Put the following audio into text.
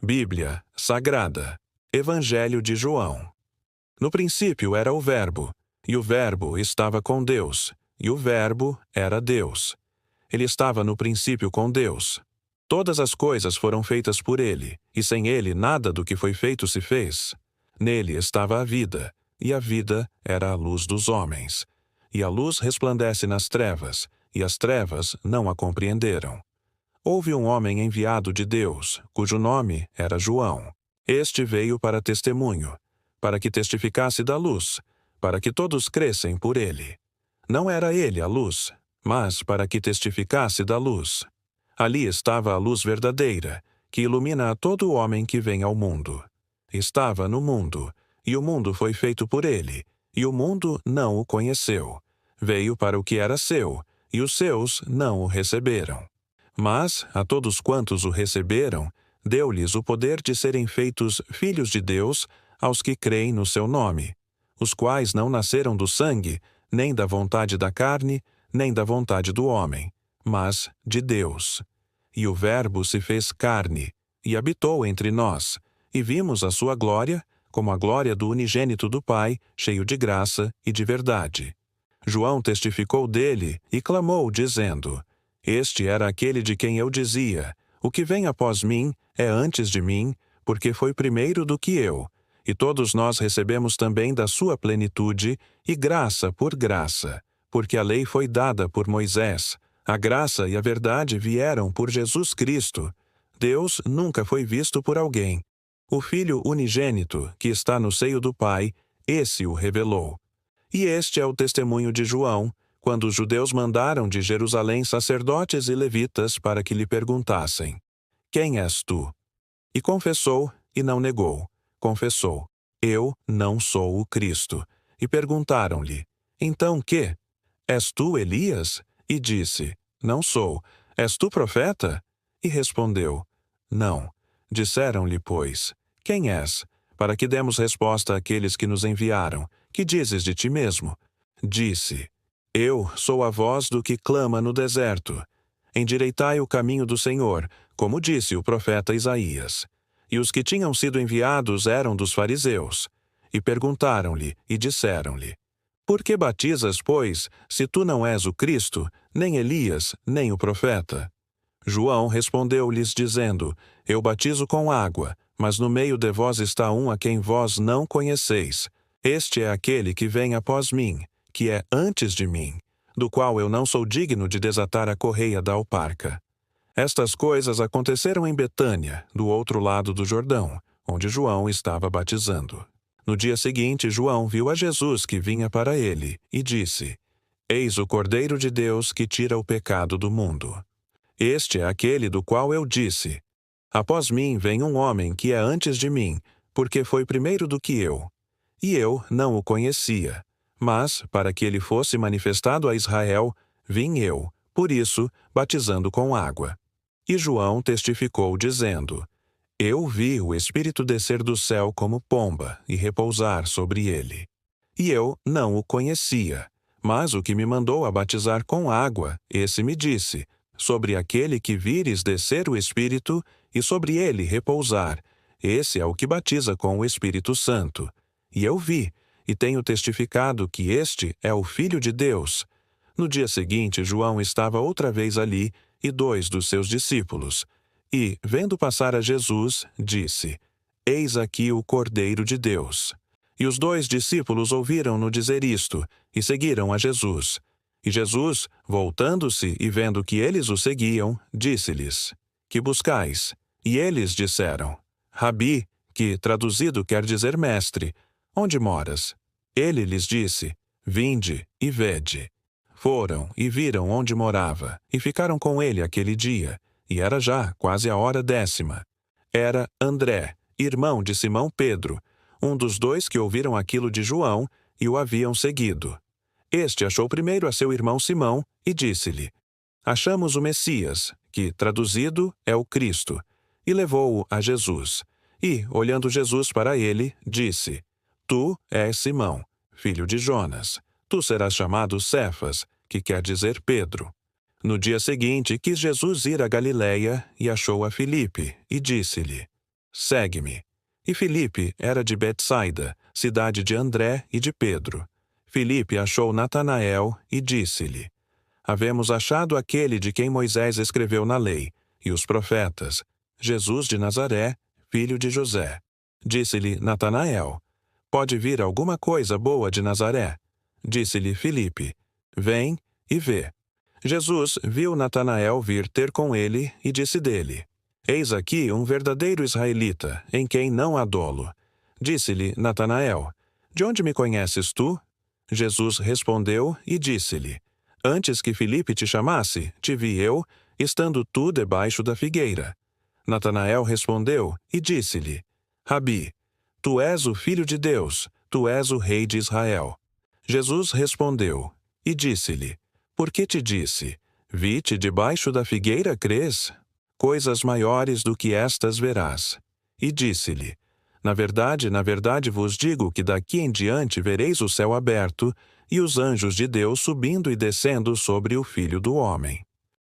Bíblia Sagrada. Evangelho de João. No princípio era o Verbo, e o Verbo estava com Deus, e o Verbo era Deus. Ele estava no princípio com Deus. Todas as coisas foram feitas por ele, e sem ele nada do que foi feito se fez. Nele estava a vida, e a vida era a luz dos homens. E a luz resplandece nas trevas, e as trevas não a compreenderam. Houve um homem enviado de Deus, cujo nome era João. Este veio para testemunho, para que testificasse da luz, para que todos crescem por ele. Não era ele a luz, mas para que testificasse da luz. Ali estava a luz verdadeira, que ilumina a todo homem que vem ao mundo. Estava no mundo, e o mundo foi feito por ele, e o mundo não o conheceu. Veio para o que era seu, e os seus não o receberam. Mas, a todos quantos o receberam, deu-lhes o poder de serem feitos filhos de Deus aos que creem no seu nome, os quais não nasceram do sangue, nem da vontade da carne, nem da vontade do homem, mas de Deus. E o Verbo se fez carne, e habitou entre nós, e vimos a sua glória, como a glória do unigênito do Pai, cheio de graça e de verdade. João testificou dele e clamou, dizendo: Este era aquele de quem eu dizia: O que vem após mim é antes de mim, porque foi primeiro do que eu. E todos nós recebemos também da sua plenitude, e graça por graça, porque a lei foi dada por Moisés. A graça e a verdade vieram por Jesus Cristo. Deus nunca foi visto por alguém. O Filho unigênito, que está no seio do Pai, esse o revelou. E este é o testemunho de João, quando os judeus mandaram de Jerusalém sacerdotes e levitas para que lhe perguntassem: Quem és tu? E confessou, e não negou. Confessou: Eu não sou o Cristo. E perguntaram-lhe: Então que? És tu Elias? E disse: Não sou. És tu profeta? E respondeu: Não. Disseram-lhe, pois: Quem és? Para que demos resposta àqueles que nos enviaram. Que dizes de ti mesmo? Disse: Eu sou a voz do que clama no deserto. Endireitai o caminho do Senhor, como disse o profeta Isaías. E os que tinham sido enviados eram dos fariseus. E perguntaram-lhe, e disseram-lhe: Por que batizas, pois, se tu não és o Cristo, nem Elias, nem o profeta? João respondeu-lhes, dizendo: Eu batizo com água, mas no meio de vós está um a quem vós não conheceis. Este é aquele que vem após mim, que é antes de mim, do qual eu não sou digno de desatar a correia da alparca. Estas coisas aconteceram em Betânia, do outro lado do Jordão, onde João estava batizando. No dia seguinte, João viu a Jesus que vinha para ele, e disse: Eis o Cordeiro de Deus que tira o pecado do mundo. Este é aquele do qual eu disse: Após mim vem um homem que é antes de mim, porque foi primeiro do que eu. E eu não o conhecia. Mas, para que ele fosse manifestado a Israel, vim eu, por isso, batizando com água. E João testificou, dizendo: Eu vi o Espírito descer do céu como pomba e repousar sobre ele. E eu não o conhecia. Mas o que me mandou a batizar com água, esse me disse: Sobre aquele que vires descer o Espírito, e sobre ele repousar, esse é o que batiza com o Espírito Santo. E eu vi, e tenho testificado que este é o Filho de Deus. No dia seguinte, João estava outra vez ali, e 2 dos seus discípulos. E, vendo passar a Jesus, disse: Eis aqui o Cordeiro de Deus. E os 2 discípulos ouviram-no dizer isto, e seguiram a Jesus. E Jesus, voltando-se e vendo que eles o seguiam, disse-lhes: Que buscais? E eles disseram: Rabi, que traduzido quer dizer mestre, onde moras? Ele lhes disse: Vinde e vede. Foram e viram onde morava, e ficaram com ele aquele dia, e era já quase a hora 10ª. Era André, irmão de Simão Pedro, um dos 2 que ouviram aquilo de João e o haviam seguido. Este achou primeiro a seu irmão Simão e disse-lhe: Achamos o Messias, que, traduzido, é o Cristo, e levou-o a Jesus. E, olhando Jesus para ele, disse: Tu és Simão, filho de Jonas. Tu serás chamado Cefas, que quer dizer Pedro. No dia seguinte, quis Jesus ir a Galiléia e achou a Filipe, e disse-lhe: segue-me. E Filipe era de Betsaida, cidade de André e de Pedro. Filipe achou Natanael e disse-lhe: Havemos achado aquele de quem Moisés escreveu na lei, e os profetas, Jesus de Nazaré, filho de José. Disse-lhe Natanael: Pode vir alguma coisa boa de Nazaré? Disse-lhe Filipe: Vem e vê. Jesus viu Natanael vir ter com ele e disse dele: Eis aqui um verdadeiro israelita, em quem não há dolo. Disse-lhe Natanael: De onde me conheces tu? Jesus respondeu e disse-lhe: Antes que Filipe te chamasse, te vi eu, estando tu debaixo da figueira. Natanael respondeu e disse-lhe: Rabi, tu és o Filho de Deus, tu és o Rei de Israel. Jesus respondeu e disse-lhe: Por que te disse: Vi-te debaixo da figueira, crês? Coisas maiores do que estas verás. E disse-lhe: na verdade vos digo que daqui em diante vereis o céu aberto e os anjos de Deus subindo e descendo sobre o Filho do Homem.